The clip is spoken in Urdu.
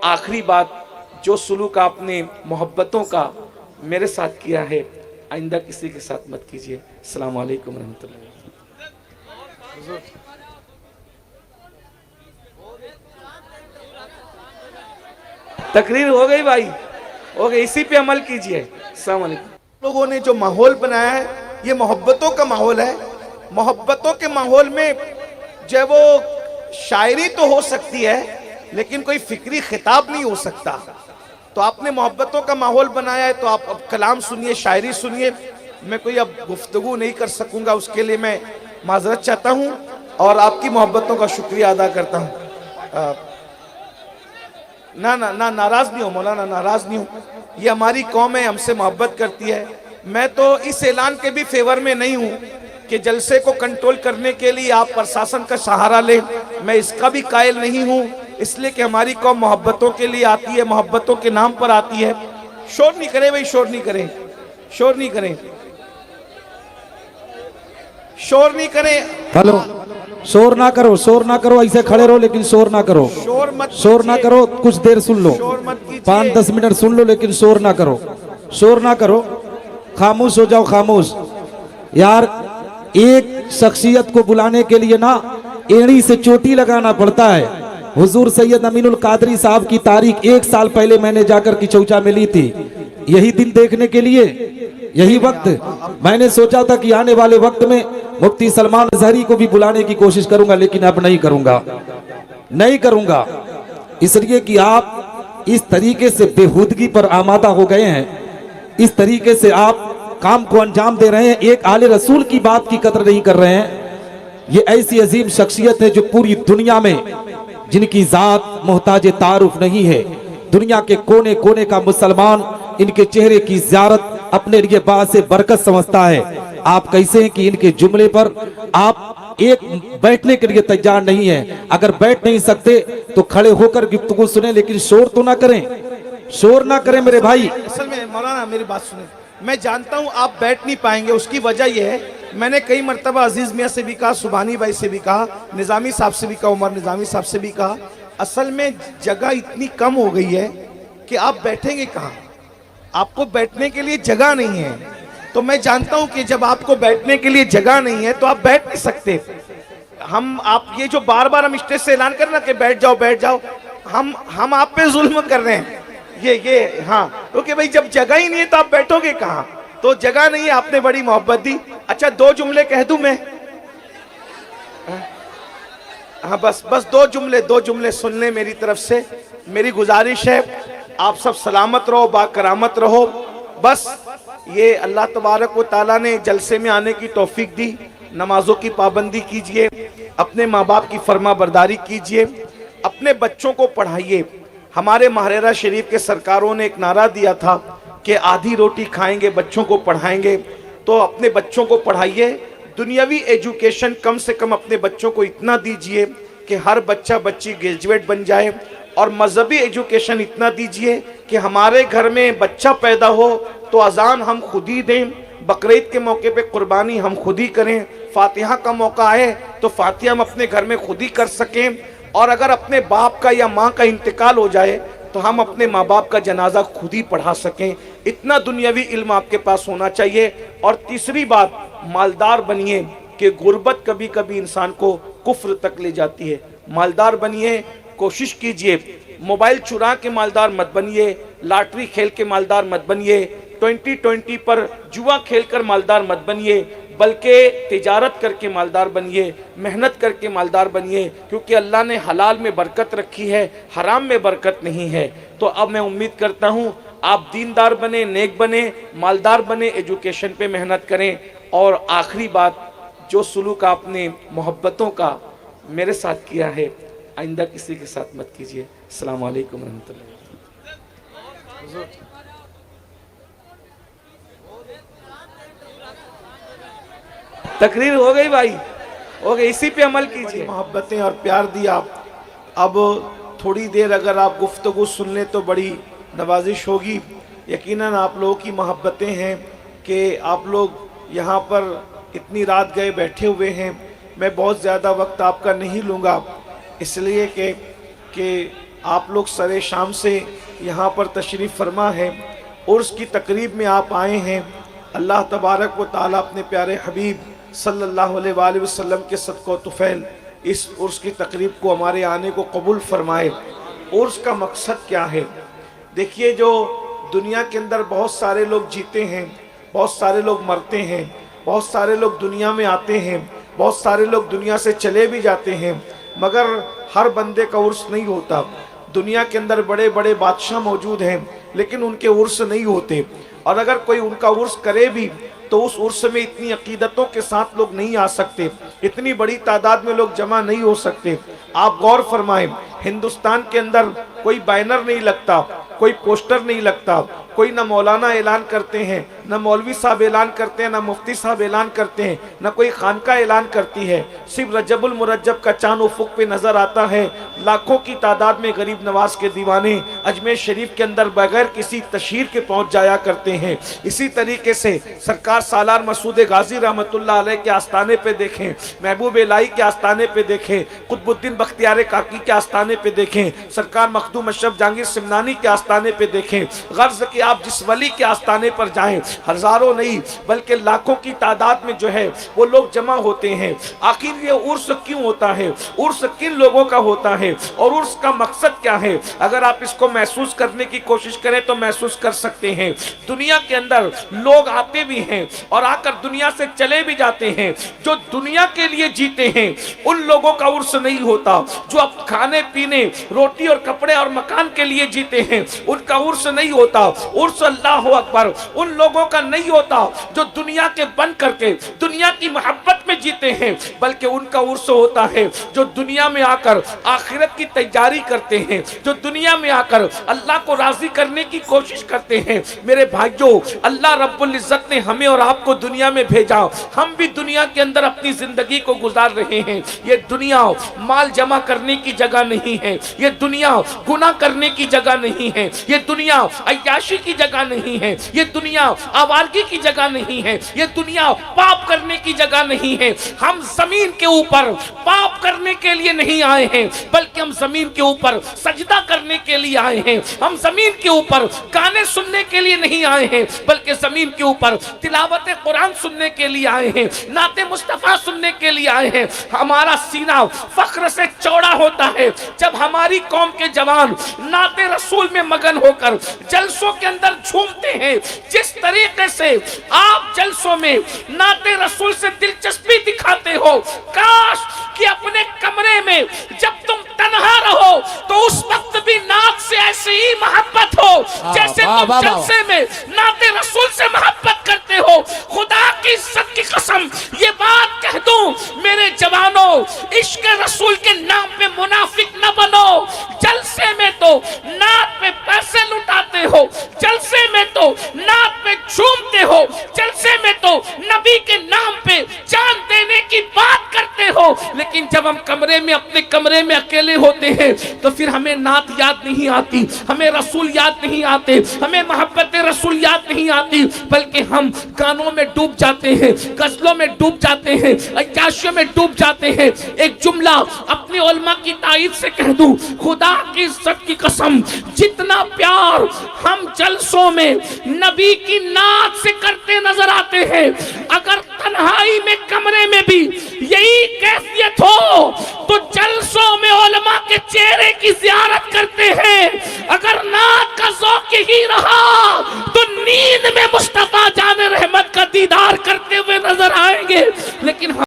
آخری بات، جو سلوک آپ نے محبتوں کا میرے ساتھ کیا ہے آئندہ کسی کے ساتھ مت کیجیے۔ السلام علیکم ورحمۃ اللہ۔ تقریر ہو گئی بھائی، ہو گئی، اسی پہ عمل کیجیے۔ السلام علیکم۔ لوگوں نے جو ماحول بنایا ہے یہ محبتوں کا ماحول ہے۔ محبتوں کے ماحول میں جو وہ شاعری تو ہو سکتی ہے لیکن کوئی فکری خطاب نہیں ہو سکتا۔ تو آپ نے محبتوں کا ماحول بنایا ہے تو آپ اب کلام سنیے، شاعری سنیے۔ میں کوئی اب گفتگو نہیں کر سکوں گا، اس کے لیے میں معذرت چاہتا ہوں اور آپ کی محبتوں کا شکریہ ادا کرتا ہوں۔ نہ ناراض نہیں ہوں مولانا، ناراض نہیں ہوں۔ یہ ہماری قوم ہے، ہم سے محبت کرتی ہے۔ میں تو اس اعلان کے بھی فیور میں نہیں ہوں کہ جلسے کو کنٹرول کرنے کے لیے آپ پرشاسن کا سہارا لیں، میں اس کا بھی قائل نہیں ہوں، اس لیے کہ ہماری قوم محبتوں کے لیے آتی ہے، محبتوں کے نام پر آتی ہے۔ شور نہیں کریں بھائی، شور نہیں کریں، شور نہیں کریں، شور نہیں کریں۔ ہلو، شور نہ کرو، شور نہ کرو، ایسے کھڑے رہو لیکن شور نہ کرو، شور نہ کرو، کچھ دیر سن لو، 5-10 منٹ سن لو لیکن شور نہ کرو، شور نہ کرو، خاموش ہو جاؤ، خاموش۔ یار ایک شخصیت کو بلانے کے لیے نا ایڑی سے چوٹی لگانا پڑتا ہے۔ حضور سید امین القادری صاحب کی تاریخ 1 سال پہلے میں نے جا کر کچوچا میں لی تھی، یہی دن دیکھنے کے لیے، یہی وقت۔ میں نے سوچا تھا کہ آنے والے وقت میں مفتی سلمان اظہری کو بھی بلانے کی کوشش کروں گا لیکن اب نہیں کروں گا، نہیں کروں گا، اس لیے کہ آپ اس طریقے سے بےہودگی پر آمادہ ہو گئے ہیں، اس طریقے سے آپ کام کو انجام دے رہے ہیں، ایک آل رسول کی بات کی قدر نہیں کر رہے ہیں۔ یہ ایسی عظیم شخصیت ہے جو پوری دنیا میں جن کی ذات محتاج تعارف نہیں ہے، دنیا کے کونے کونے کا مسلمان ان کے چہرے کی زیارت اپنے لیے باعث برکت سمجھتا ہے۔ آپ کیسے ہیں کہ ان کے جملے پر آپ ایک بیٹھنے کے لیے تیار نہیں ہیں؟ اگر بیٹھ نہیں سکتے تو کھڑے ہو کر گفتگو سنیں لیکن شور تو نہ کریں، شور نہ کریں میرے بھائی۔ اصل میں مولانا میری بات سنیں، میں جانتا ہوں آپ بیٹھ نہیں پائیں گے، اس کی وجہ یہ ہے میں نے کئی مرتبہ عزیز میاں سے بھی کہا، سبحانی بھائی سے بھی کہا، نظامی صاحب سے بھی کہا، عمر نظامی صاحب سے بھی کہا، اصل میں جگہ اتنی کم ہو گئی ہے کہ آپ بیٹھیں گے کہاں؟ آپ کو بیٹھنے کے لیے جگہ نہیں ہے۔ تو میں جانتا ہوں کہ جب آپ کو بیٹھنے کے لیے جگہ نہیں ہے تو آپ بیٹھ نہیں سکتے۔ آپ یہ جو بار بار ہم اسٹیج سے اعلان کرنا کہ بیٹھ جاؤ بیٹھ جاؤ، ہم آپ پہ ظلم کر رہے ہیں۔ یہ ہاں، کیونکہ بھئی جب جگہ ہی نہیں ہے تو آپ بیٹھو گے کہاں؟ تو جگہ نہیں ہے، آپ نے بڑی محبت دی۔ اچھا 2 جملے کہہ دوں میں؟ ہاں بس 2 جملے سن لیں میری طرف سے۔ میری گزارش ہے آپ سب سلامت رہو، با کرامت رہو۔ بس یہ اللہ تبارک و تعالیٰ نے جلسے میں آنے کی توفیق دی، نمازوں کی پابندی کیجئے، اپنے ماں باپ کی فرما برداری کیجئے، اپنے بچوں کو پڑھائیے۔ ہمارے ماہرہ شریف کے سرکاروں نے ایک نعرہ دیا تھا کہ آدھی روٹی کھائیں گے بچوں کو پڑھائیں گے، تو اپنے بچوں کو پڑھائیے۔ دنیاوی ایجوکیشن کم سے کم اپنے بچوں کو اتنا دیجئے کہ ہر بچہ بچی گریجویٹ بن جائے، اور مذہبی ایجوکیشن اتنا دیجئے کہ ہمارے گھر میں بچہ پیدا ہو تو اذان ہم خود ہی دیں، بقرعید کے موقع پہ قربانی ہم خود ہی کریں، فاتحہ کا موقع آئے تو فاتحہ ہم اپنے گھر میں خود ہی کر سکیں، اور اگر اپنے باپ کا یا ماں کا انتقال ہو جائے تو ہم اپنے ماں باپ کا جنازہ خود ہی پڑھا سکیں۔ اتنا دنیاوی علم آپ کے پاس ہونا چاہیے۔ اور تیسری بات، مالدار بنیے، کہ غربت کبھی کبھی انسان کو کفر تک لے جاتی ہے۔ مالدار بنیے، کوشش کیجئے، موبائل چرا کے مالدار مت بنیے، لاٹری کھیل کے مالدار مت بنیے، 2020 پر جوا کھیل کر مالدار مت بنیے، بلکہ تجارت کر کے مالدار بنیے، محنت کر کے مالدار بنیے، کیونکہ اللہ نے حلال میں برکت رکھی ہے، حرام میں برکت نہیں ہے۔ تو اب میں امید کرتا ہوں آپ دیندار بنیں، نیک بنیں، مالدار بنیں، ایجوکیشن پہ محنت کریں۔ اور آخری بات، جو سلوک آپ نے محبتوں کا میرے ساتھ کیا ہے آئندہ کسی کے ساتھ مت کیجیے۔ السلام علیکم ورحمۃ اللہ۔ تقریر ہو گئی بھائی، ہو گئی، اسی پہ عمل کیجیے۔ محبتیں اور پیار دیا، اب تھوڑی دیر اگر آپ گفتگو سن لیں تو بڑی نوازش ہوگی۔ یقیناً آپ لوگوں کی محبتیں ہیں کہ آپ لوگ یہاں پر اتنی رات گئے بیٹھے ہوئے ہیں۔ میں بہت زیادہ وقت آپ کا نہیں لوں گا، اس لیے کہ آپ لوگ سر شام سے یہاں پر تشریف فرما ہے، عرس کی تقریب میں آپ آئے ہیں۔ اللہ تبارک و تعالیٰ اپنے پیارے حبیب صلی اللہ علیہ وآلہ وسلم کے صدقہ و طفیل اس عرس کی تقریب کو ہمارے آنے کو قبول فرمائے۔ عرس کا مقصد کیا ہے؟ دیکھیے، جو دنیا کے اندر بہت سارے لوگ جیتے ہیں، بہت سارے لوگ مرتے ہیں، بہت سارے لوگ دنیا میں آتے ہیں، بہت سارے لوگ دنیا سے چلے بھی جاتے ہیں، مگر ہر بندے کا عرس نہیں ہوتا۔ دنیا کے اندر بڑے بڑے بادشاہ موجود ہیں لیکن ان کے عرس نہیں ہوتے، اور اگر کوئی ان کا عرس کرے بھی تو اس عرس میں اتنی عقیدتوں کے ساتھ لوگ نہیں آ سکتے، اتنی بڑی تعداد میں لوگ جمع نہیں ہو سکتے۔ آپ غور فرمائیں، ہندوستان کے اندر کوئی بینر نہیں لگتا، کوئی پوسٹر نہیں لگتا، کوئی نہ مولانا اعلان کرتے ہیں، نہ مولوی صاحب اعلان کرتے ہیں، نہ مفتی صاحب اعلان کرتے ہیں، نہ کوئی خانقاہ اعلان کرتی ہے۔ صرف رجب المرجب کا چاند افق پہ نظر آتا ہے، لاکھوں کی تعداد میں غریب نواز کے دیوانے اجمیر شریف کے اندر بغیر کسی تشہیر کے پہنچ جایا کرتے ہیں۔ اسی طریقے سے سرکار سالار مسعود غازی رحمت اللہ علیہ کے آستانے پہ دیکھیں، محبوب الہی کے آستانے پہ دیکھیں، قطب الدین بختیار کاکی کے آستانے پہ دیکھیں، سرکار مخدوم اشرف جہانگیر سمنانی کے آستانے پہ دیکھیں، غرض کہ آپ جس ولی کے آستانے پر جائیں ہزاروں نہیں بلکہ لاکھوں کی تعداد میں جو ہے وہ لوگ جمع ہوتے ہیں۔ آخر یہ عرس کیوں ہوتا ہے؟ عرس کن لوگوں کا ہوتا ہے اور عرس کا مقصد کیا ہے؟ اگر آپ اس کو محسوس کرنے کی کوشش کریں تو محسوس کر سکتے ہیں۔ دنیا کے اندر لوگ آتے بھی ہیں اور آ کر دنیا سے چلے بھی جاتے ہیں۔ جو دنیا کے لیے جیتے ہیں ان لوگوں کا عرس نہیں ہوتا، جو اب کھانے پینے روٹی اور کپڑے اور مکان کے لیے جیتے ہیں ان کا عرس نہیں ہوتا۔ عرس اللہ اکبر ان لوگوں کا نہیں ہوتا جو دنیا کے بن کر کے دنیا کی محبت میں جیتے ہیں، بلکہ ان کا عرس ہوتا ہے جو دنیا میں آ کر آخرت کی تیاری کرتے ہیں، جو دنیا میں آ کر اللہ کو راضی کرنے کی کوشش کرتے ہیں۔ میرے بھائیوں، اللہ رب العزت نے ہمیں اور آپ کو دنیا میں بھیجا، ہم بھی دنیا کے اندر اپنی زندگی کو گزار رہے ہیں۔ یہ دنیا مال جمع کرنے کی جگہ نہیں ہے، یہ دنیا گناہ کرنے کی جگہ نہیں ہے، یہ دنیا عیاشی کی جگہ نہیں ہے، یہ دنیا آوارگی کی جگہ نہیں ہے، یہ دنیا پاپ کرنے کی جگہ نہیں ہے۔ ہم زمین کے اوپر پاپ کرنے کے لیے نہیں آئے ہیں بلکہ ہم زمین کے اوپر سجدہ کرنے کے لیے آئے ہیں۔ ہم زمین کے اوپر گانے سننے کے لیے نہیں آئے ہیں بلکہ زمین کے اوپر تلاوت قرآن سننے کے لیے آئے ہیں، نعت مصطفیٰ سننے کے لیے آئے ہیں۔ ہمارا سینہ فخر سے چوڑا ہوتا ہے جب ہماری قوم کے جوان نعت رسول میں مگن ہو کر جلسوں کے اندر جھومتے ہیں۔ جس طریقے سے آپ جلسوں میں نعت رسول سے دلچسپی دکھاتے ہو، کاش کہ اپنے کمرے میں جب تم تنہا رہو تو اس وقت بھی نعت سے ایسی ہی محبت ہو جیسے تم جلسے میں نعت رسول سے محبت کرتے ہو۔ خدا کی عزت کی قسم یہ بات کہہ دوں میرے جوانوں، عشق رسول کے نام پہ منافق نہ بنو۔ جلسے میں تو نعت پہ پیسے لٹاتے ہو، جلسے میں تو نعت پہ جھومتے ہو، جلسے میں تو نبی کے نام پہ جان دینے کی بات کرتے ہو، لیکن جب ہم کمرے میں اپنے کمرے میں اکیلے ہوتے ہیں تو پھر ہمیں نعت یاد نہیں آتی، ہمیں رسول یاد نہیں آتے، ہمیں محبت رسول یاد نہیں آتی، بلکہ ہم گانوں میں ڈوب جاتے ہیں، غزلوں میں ڈوب جاتے ہیں، عیاشیوں میں ڈوب جاتے ہیں۔ ایک جملہ اپنی علماء کی تائید سے کہہ دوں، خدا کی عزت کی قسم جتنا پیار ہم جلسوں میں نبی کی نعت سے کرتے نظر آتے ہیں، اگر تنہائی میں کمرے میں بھی یہی کیفیت ہو تو جلسوں میں علماء کے چہرے کی زیارت کرتے ہیں۔ اگر نعت کا ذوق ہی رہا تو نیند میں مصطفیٰ جان رحمت کا دیدار کرتے ہوئے نظر آئیں گے، لیکن